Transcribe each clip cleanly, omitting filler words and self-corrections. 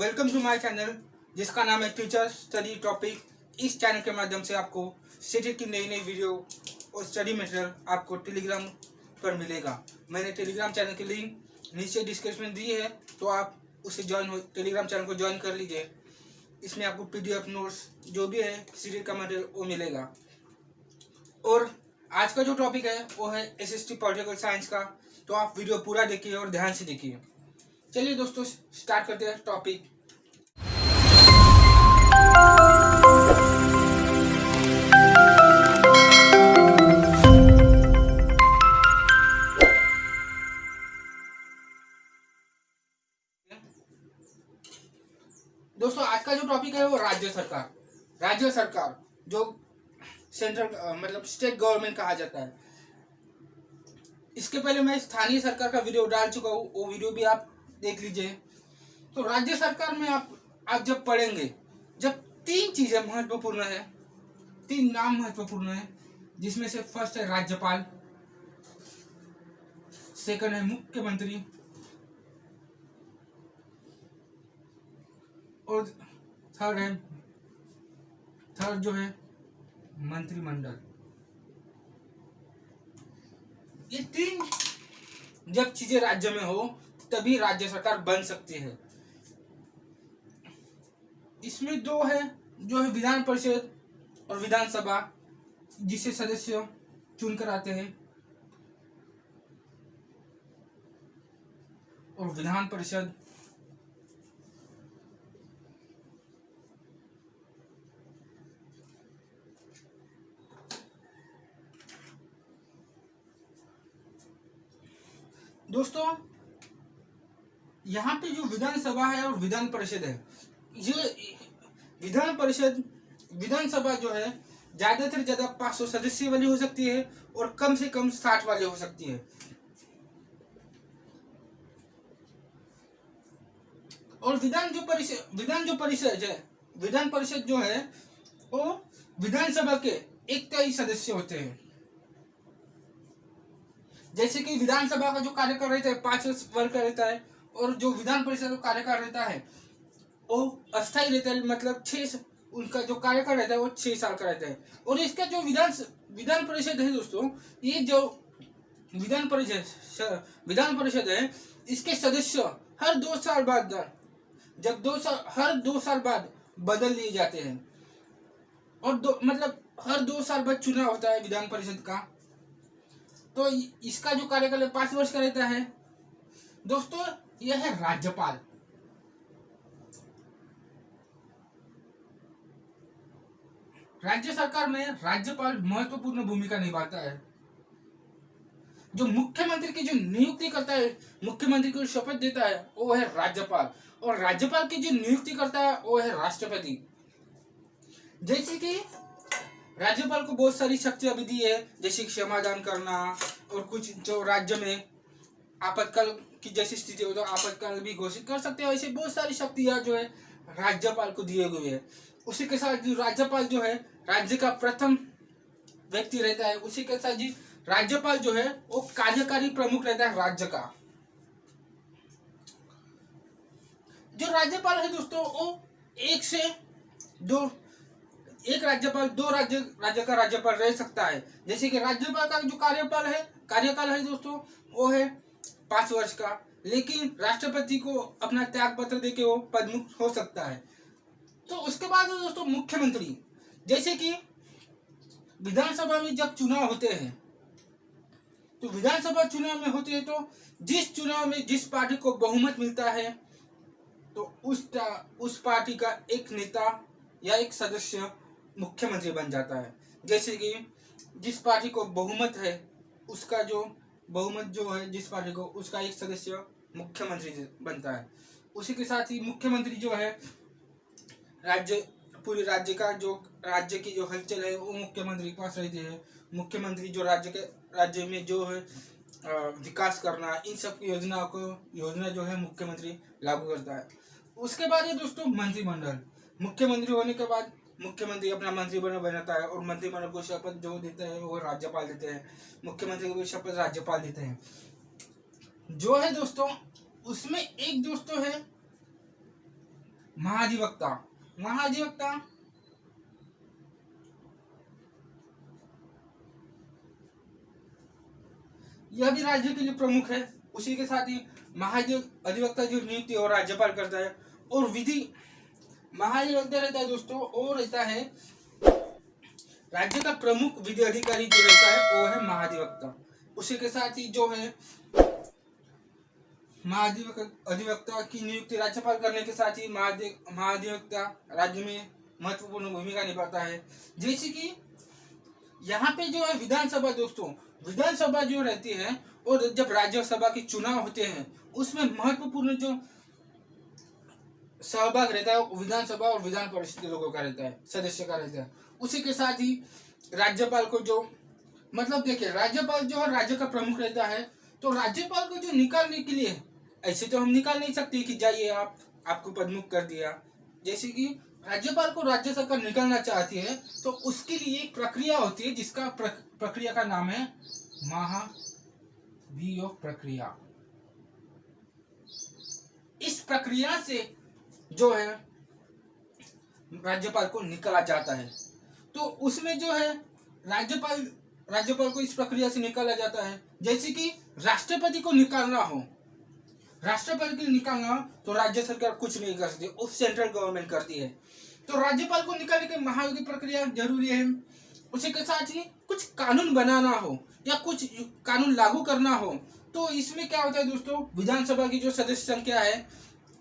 Welcome to my channel जिसका नाम है टीचर स्टडी टॉपिक। इस चैनल के माध्यम से आपको सिटी की नई नई वीडियो और स्टडी मटेरियल आपको टेलीग्राम पर मिलेगा। मैंने टेलीग्राम चैनल की लिंक नीचे डिस्क्रिप्शन में दी है, तो आप उसे टेलीग्राम चैनल को ज्वाइन कर लीजिए। इसमें आपको PDF नोट्स जो भी है सिटी का मटेरियल वो मिलेगा। और आज का जो टॉपिक है वो है SST पॉलिटिकल साइंस का, तो आप वीडियो पूरा देखिए और ध्यान से देखिए। चलिए दोस्तों स्टार्ट करते हैं टॉपिक। दोस्तों आज का जो टॉपिक है वो राज्य सरकार जो सेंट्रल मतलब स्टेट गवर्नमेंट कहा जाता है। इसके पहले मैं स्थानीय सरकार का वीडियो डाल चुका हूँ, वो वीडियो भी आप देख लीजिए। तो राज्य सरकार में आप जब पढ़ेंगे, जब तीन चीजें महत्वपूर्ण है, तीन नाम महत्वपूर्ण है, जिसमें से फर्स्ट है राज्यपाल, सेकंड है मुख्यमंत्री और थर्ड जो है मंत्रिमंडल। ये तीन जब चीजें राज्य में हो तभी राज्य सरकार बन सकती है। इसमें जो है विधान परिषद और विधानसभा, जिसे सदस्य चुनकर आते हैं, और विधान परिषद दोस्तों यहाँ पे जो विधानसभा है और विधान परिषद है, ये विधानसभा जो है ज्यादा से ज्यादा 500 सदस्य वाली हो सकती है और कम से कम 60 वाली हो सकती है। और विधान परिषद जो है वो विधानसभा के 1/3 सदस्य होते हैं। जैसे कि विधानसभा का जो कार्यकाल रहता है 5 वर्ष का रहता है, और जो विधान परिषद का कार्यकाल रहता है वो अस्थायी रहता है, मतलब उनका जो कार्यकाल रहता है वो 6 साल का रहता है। और इसका जो विधान परिषद है दोस्तों, ये जो विधान परिषद है, इसके सदस्य हर 2 साल बाद हर 2 साल बाद बदल लिए जाते हैं, और हर 2 साल बाद चुनाव होता है विधान परिषद का। तो इसका जो कार्यकाल 5 वर्ष का रहता है। दोस्तों यह है राज्यपाल। राज्य सरकार में राज्यपाल महत्वपूर्ण भूमिका निभाता है। जो मुख्यमंत्री की जो नियुक्ति करता है, मुख्यमंत्री को शपथ देता है, वो है राज्यपाल, और राज्यपाल की जो नियुक्ति करता है वो है राष्ट्रपति। जैसे कि राज्यपाल को बहुत सारी शक्तियां भी दी है, जैसे क्षमादान करना, और कुछ जो राज्य में आपातकाल की जैसी स्थिति हो तो आपातकाल भी घोषित कर सकते हैं। ऐसे बहुत सारी शक्तियां जो है राज्यपाल को दिए हुए है। उसी के साथ जो राज्यपाल जो है राज्य का प्रथम व्यक्ति रहता है। उसी के साथ जी राज्यपाल जो है वो कार्यकारी प्रमुख रहता है राज्य का। जो राज्यपाल है दोस्तों वो एक राज्यपाल 2 राज्य का राज्यपाल रह सकता है। जैसे कि राज्यपाल का जो कार्यकाल है दोस्तों वो है 5 वर्ष का, लेकिन राष्ट्रपति को अपना त्याग पत्र देके वो पदमुक्त हो सकता है। तो उसके बाद दोस्तों मुख्यमंत्री, जैसे कि विधानसभा में जब चुनाव होते हैं, तो विधानसभा चुनाव में होते हैं, तो जिस चुनाव में जिस पार्टी को बहुमत मिलता है, तो उस पार्टी का एक नेता या एक सदस्य मुख्यमंत्री बन जाता है। जैसे कि जिस पार्टी को बहुमत है, उसका जो बहुमत जो है जिस पार्टी को, उसका एक सदस्य मुख्यमंत्री बनता है। उसी के साथ ही मुख्यमंत्री जो है पूरे राज्य की जो हलचल है वो मुख्यमंत्री के पास रहती है। मुख्यमंत्री जो राज्य में जो है विकास करना, इन सब योजना जो है मुख्यमंत्री लागू करता है। उसके बाद ये दोस्तों मंत्रिमंडल। मुख्यमंत्री होने के बाद मुख्यमंत्री अपना मंत्रिमंडल बनाता है, और मंत्रिमंडल को शपथ जो देते हैं वो राज्यपाल देते हैं। मुख्यमंत्री को भी शपथ राज्यपाल देते हैं। जो है दोस्तों उसमें एक दोस्तों है महाधिवक्ता। महाधिवक्ता यह भी राज्य के लिए प्रमुख है। उसी के साथ ही महाधिवक्ता जो नियुक्ति और राज्यपाल करता है। और विधि महाधिवक्ता रहता है दोस्तों, और रहता है राज्य का प्रमुख विधि अधिकारी जो रहता है वो है महाधिवक्ता। उसी के साथ ही जो है महाधिवक्ता की नियुक्ति राज्यपाल करने के साथ ही महाधिवक्ता राज्य में महत्वपूर्ण भूमिका निभाता है। जैसे कि यहाँ पे जो है विधानसभा दोस्तों, विधानसभा जो रहती है और जब राज्यसभा के चुनाव होते हैं उसमें महत्वपूर्ण जो सहभाग रहता है विधानसभा और विधान परिषद के लोगों का रहता है, सदस्य का रहता है। उसी के साथ ही राज्यपाल को जो मतलब देखिए राज्यपाल जो है राज्य का प्रमुख रहता है, तो राज्यपाल को जो निकालने के लिए ऐसे तो हम निकाल नहीं सकते कि जाइए आपको पदमुक्त कर दिया। जैसे कि राज्यपाल को राज्य सरकार निकालना चाहती है तो उसके लिए एक प्रक्रिया होती है जिसका प्रक्रिया का नाम है महाभियोग प्रक्रिया। इस प्रक्रिया से जो है राज्यपाल को निकाला जाता है। तो उसमें जो है राज्यपाल को इस प्रक्रिया से निकाला जाता है। जैसे कि राष्ट्रपति को निकालना हो, राष्ट्रपति को निकालना तो राज्य सरकार कुछ नहीं कर सकती, वो सेंट्रल गवर्नमेंट करती है। तो राज्यपाल को निकालने की महाभियोग प्रक्रिया जरूरी है। उसी के साथ ही कुछ कानून बनाना हो या कुछ कानून लागू करना हो तो इसमें क्या होता है दोस्तों, विधानसभा की जो सदस्य संख्या है,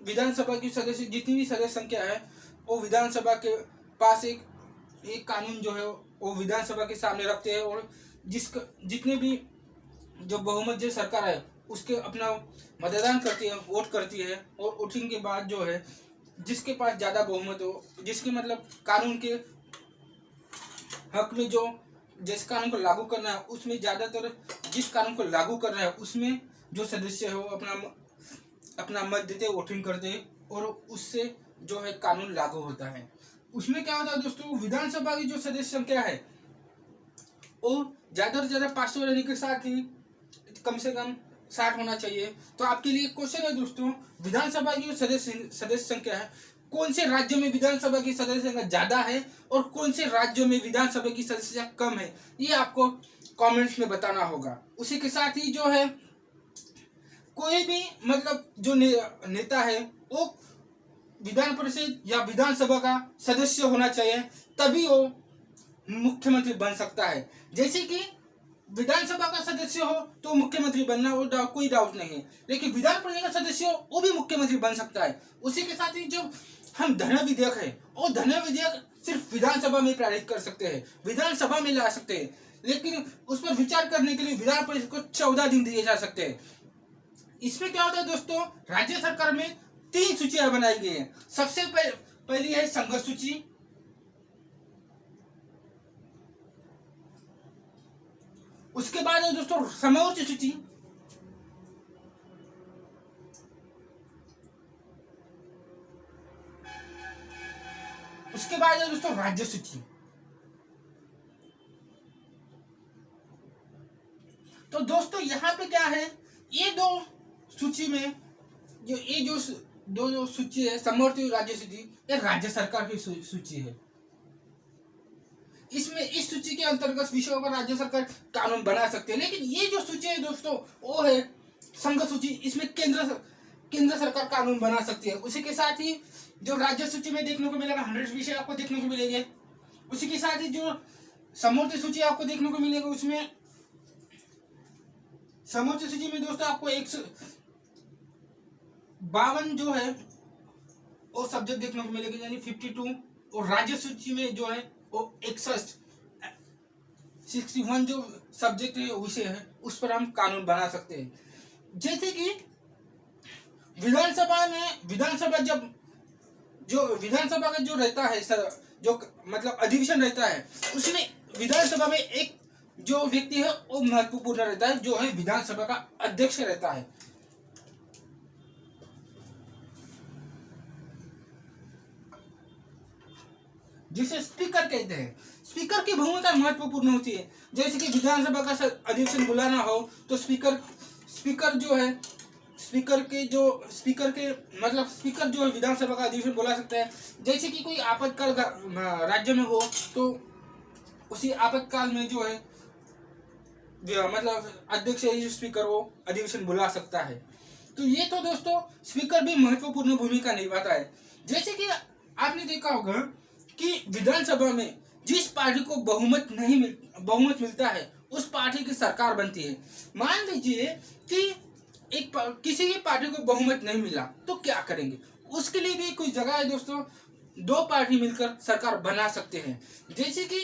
विधानसभा की सदस्य जितनी भी सदस्य संख्या है वो विधानसभा के पास एक कानून जो है वो विधानसभा के सामने रखते हैं और जितने भी जो बहुमत जो सरकार है उसके अपना मतदान करती है, वोट करती है। और वोटिंग के बाद जो है जिसके पास ज्यादा बहुमत हो, जिसके मतलब कानून के हक में जो जिस कानून को लागू करना है उसमें ज्यादातर जिस कानून को लागू करना है उसमें जो सदस्य है वो अपना मत देते, वोटिंग करते और उससे जो है कानून लागू होता है। उसमें क्या होता है दोस्तों, विधानसभा की जो सदस्य संख्या है वो ज्यादा से ज्यादा 500 रहने के साथ ही कम से कम 60 होना चाहिए। तो आपके लिए क्वेश्चन है दोस्तों, विधानसभा की जो सदस्य संख्या है, कौन से राज्य में विधानसभा की सदस्य संख्या ज्यादा है और कौन से राज्यों में विधानसभा की सदस्य संख्या कम है, ये आपको कमेंट्स में बताना होगा। उसी के साथ ही जो है कोई भी मतलब जो नेता है वो विधान परिषद या विधानसभा का सदस्य होना चाहिए, तभी वो मुख्यमंत्री बन सकता है। जैसे कि विधानसभा का सदस्य हो तो मुख्यमंत्री बनना वो कोई डाउट नहीं है, लेकिन विधान परिषद का सदस्य हो वो भी मुख्यमंत्री बन सकता है। उसी के साथ ही जो हम धन विधेयक है वो धन विधेयक सिर्फ विधानसभा में पारित कर सकते हैं, विधानसभा में ला सकते हैं, लेकिन उस पर विचार करने के लिए विधान परिषद को 14 दिन दिए जा सकते हैं। इसमें क्या होता है दोस्तों, राज्य सरकार में 3 सूचियां बनाई गई है। सबसे पहली है संघर्ष सूची, उसके बाद है दोस्तों समोच्च सूची, उसके बाद है दोस्तों राज्य सूची। तो दोस्तों यहाँ पे क्या है, ये दो सूची में जो दो सूची है, समोच्च राज्य सूची, ये राज्य सरकार की सूची है। इसमें इस सूची के अंतर्गत विषयों पर राज्य सरकार कानून बना सकते हैं। लेकिन ये जो सूची है दोस्तों वो है संघ सूची, इसमें केंद्र सरकार कानून बना सकती है। उसी के साथ ही जो राज्य सूची में देखने को मिलेगा 100 विषय आपको देखने को मिलेंगे। उसी के साथ ही जो समोच्च सूची आपको देखने को मिलेगा, उसमें समोच्च सूची में दोस्तों आपको 152 जो है वो सब्जेक्ट देखने को मिलेगी, यानी 52। और राज्य सूची में जो है वो 61 जो सब्जेक्ट है विषय है उस पर हम कानून बना सकते हैं। जैसे कि विधानसभा का जो रहता है जो मतलब अधिवेशन रहता है, उसमें विधानसभा में एक जो व्यक्ति है वो महत्वपूर्ण रहता है, जो है विधानसभा का अध्यक्ष रहता है। जिसे स्पीकर कहते हैं। स्पीकर की भूमिका महत्वपूर्ण होती है। जैसे कि विधानसभा का अधिवेशन बुलाना हो तो स्पीकर जो है स्पीकर के मतलब स्पीकर जो है विधानसभा का अधिवेशन बुला सकता है। जैसे कि कोई आपातकाल राज्य में हो तो उसी आपातकाल में जो है मतलब अध्यक्ष स्पीकर वो अधिवेशन बुला सकता है। तो ये तो दोस्तों स्पीकर भी महत्वपूर्ण भूमिका निभाता है। जैसे कि आपने देखा होगा कि विधानसभा में जिस पार्टी को बहुमत मिलता है उस पार्टी की सरकार बनती है। मान लीजिए कि किसी भी पार्टी को बहुमत नहीं मिला तो क्या करेंगे, उसके लिए भी कुछ जगह है दोस्तों, दो पार्टी मिलकर सरकार बना सकते हैं। जैसे कि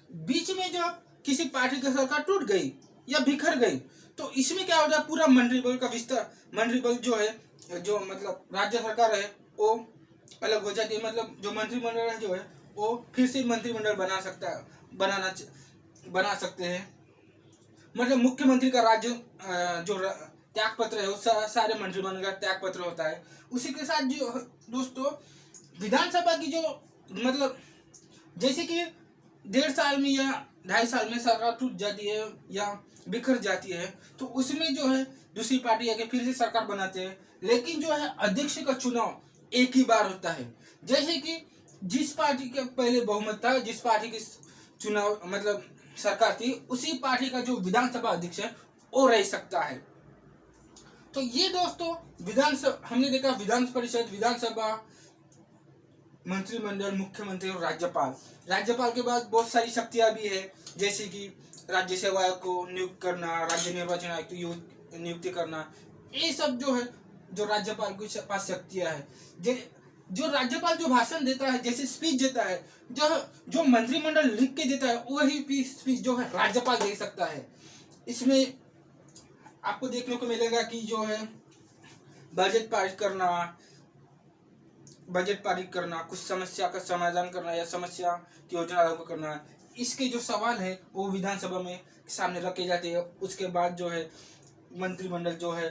बीच में जो किसी पार्टी की सरकार टूट गई या बिखर गई तो इसमें क्या होता है, पूरा मंत्रिबल का विस्तार, मंत्रिबल जो है जो मतलब राज्य सरकार है वो अलग हो जाती है। मतलब जो मंत्रिमंडल है जो है वो फिर से मंत्रिमंडल बना सकते हैं। मतलब मुख्यमंत्री का राज्य जो त्याग पत्र है वो सारे मंत्रिमंडल का त्याग पत्र होता है। उसी के साथ जो दोस्तों विधानसभा की जो मतलब जैसे कि 1.5 साल में या 2.5 साल में सरकार टूट जाती है या बिखर जाती है तो उसमें जो है दूसरी पार्टी आके फिर से सरकार बनाते हैं। लेकिन जो है अध्यक्ष का चुनाव एक ही बार होता है। जैसे कि जिस पार्टी के पहले बहुमत था, जिस पार्टी की चुनाव मतलब सरकार थी, उसी पार्टी का जो विधानसभा अध्यक्ष है वो रह सकता है। तो ये दोस्तों विधानसभा हमने देखा, विधान परिषद, विधानसभा, मंत्रिमंडल, मुख्यमंत्री और राज्यपाल। राज्यपाल के बाद बहुत सारी शक्तियां भी है, जैसे कि राज्य सेवा आयोग को नियुक्त करना, राज्य निर्वाचन आयोग की नियुक्ति करना, ये सब जो है जो राज्यपाल के पास शक्तियां है। जो राज्यपाल जो भाषण देता है, जैसे स्पीच देता है, जो मंत्रिमंडल लिख के देता है वही स्पीच जो है राज्यपाल दे सकता है। इसमें आपको देखने को मिलेगा कि जो है बजट पारित करना, कुछ समस्या का समाधान करना या समस्या की योजना लागू करना, इसके जो सवाल है वो विधानसभा में सामने रखे जाते हैं। उसके बाद जो है मंत्रिमंडल जो है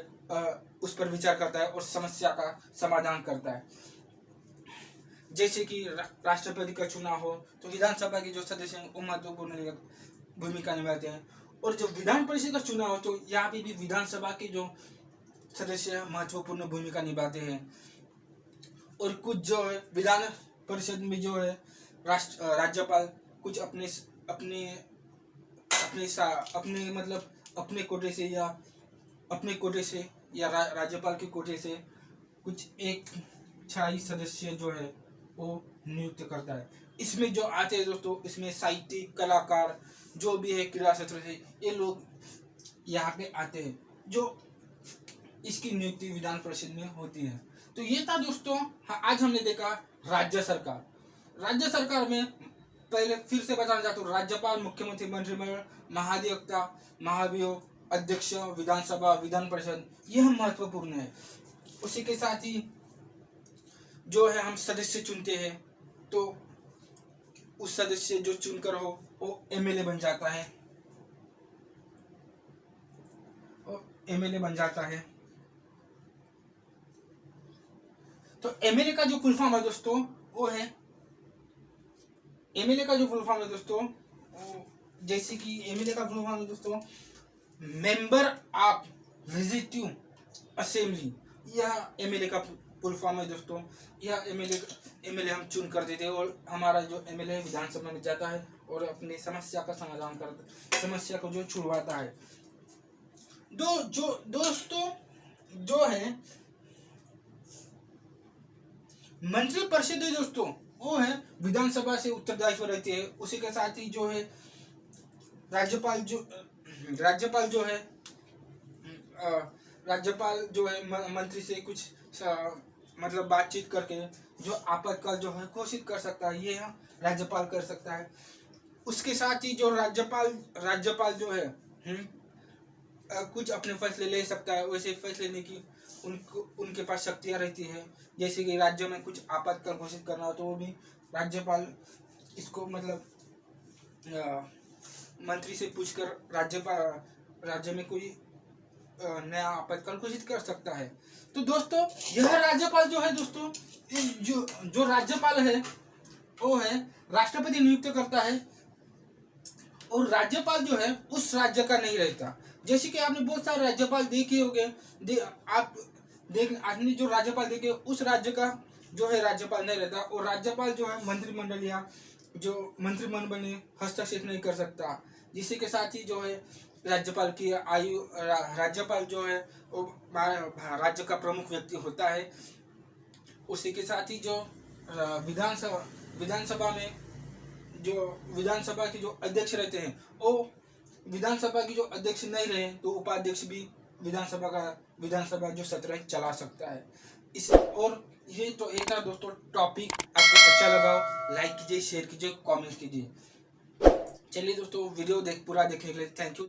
उस पर विचार करता है और समस्या का समाधान करता है। जैसे कि राष्ट्रपति का चुनाव हो तो विधानसभा के जो सदस्य हैं वो महत्वपूर्ण भूमिका निभाते हैं, और जो विधान परिषद का चुनाव हो तो यहाँ पे भी विधानसभा के जो सदस्य महत्वपूर्ण भूमिका निभाते हैं। और कुछ जो है विधान परिषद में जो है राज्यपाल कुछ अपने कोटे से या राज्यपाल के कोटे से कुछ एक छाई सदस्य जो है वो नियुक्त करता है। इसमें जो आते हैं दोस्तों, इसमें साहित्यिक, कलाकार, जो भी है क्रीड़ा क्षेत्र से, ये लोग यहाँ पे आते हैं जो इसकी नियुक्ति विधान परिषद में होती है। तो ये था दोस्तों, आज हमने देखा राज्य सरकार। राज्य सरकार में पहले फिर से बताना चाहता हूँ, राज्यपाल, मुख्यमंत्री, मंत्रिमंडल, महाधिवक्ता, महाभियोग, अध्यक्ष, विधानसभा, विधान परिषद, यह महत्वपूर्ण है। उसी के साथ ही जो है हम सदस्य चुनते हैं तो उस सदस्य जो चुनकर हो वो एमएलए बन जाता है, तो एमएलए का जो फुल फॉर्म है दोस्तों वो है, जैसे कि एमएलए का फुल फॉर्म है दोस्तों मेंबर ऑफ लेजिस्लेटिव असेंबली। यह एमएलए का फुल फॉर्म है दोस्तों। यह एमएलए हम चुन कर देते हैं और हमारा जो एमएलए विधानसभा में जाता है और अपनी समस्या का समाधान करता है, समस्या को जो छुड़वाता है। दोस्तों जो है मंत्री परिषद है दोस्तों, वो है विधानसभा से उत्तरदायित्व रहती है। उसी के साथ ही जो है राज्यपाल जो है मंत्री से कुछ मतलब बातचीत करके जो आपातकाल जो है घोषित कर सकता है, ये राज्यपाल कर सकता है। उसके साथ ही जो राज्यपाल जो है कुछ अपने फैसले ले सकता है। वैसे फैसले लेने की उनके पास शक्तियाँ रहती है। जैसे कि राज्य में कुछ आपातकाल घोषित करना हो तो वो भी राज्यपाल इसको मतलब मंत्री से पूछकर राज्य में कोई नया आपातकाल घोषित कर सकता है। तो दोस्तों यह राज्यपाल जो है दोस्तों, जो राज्यपाल है वो है राष्ट्रपति नियुक्त करता है, और राज्यपाल जो है उस राज्य का नहीं रहता। जैसे कि आपने बहुत सारे राज्यपाल देखे होंगे, आप देख आपने जो राज्यपाल देखे उस राज्य का जो है राज्यपाल नहीं रहता, और राज्यपाल जो है मंत्रिमंडल या जो मंत्रिमंडल में हस्तक्षेप नहीं कर सकता। जिसके के साथ ही जो है राज्यपाल की आयु राज्यपाल जो है वो राज्य का प्रमुख व्यक्ति होता है। उसी के साथ ही जो विधानसभा में जो विधानसभा के जो अध्यक्ष रहते हैं वो विधानसभा की जो अध्यक्ष नहीं रहे तो उपाध्यक्ष भी विधानसभा जो सत्र है चला सकता है। इस और ये तो एक था दोस्तों टॉपिक, आपको अच्छा लगा लाइक कीजिए, शेयर कीजिए, कमेंट कीजिए। चलिए दोस्तों वीडियो पूरा देखने के लिए थैंक यू।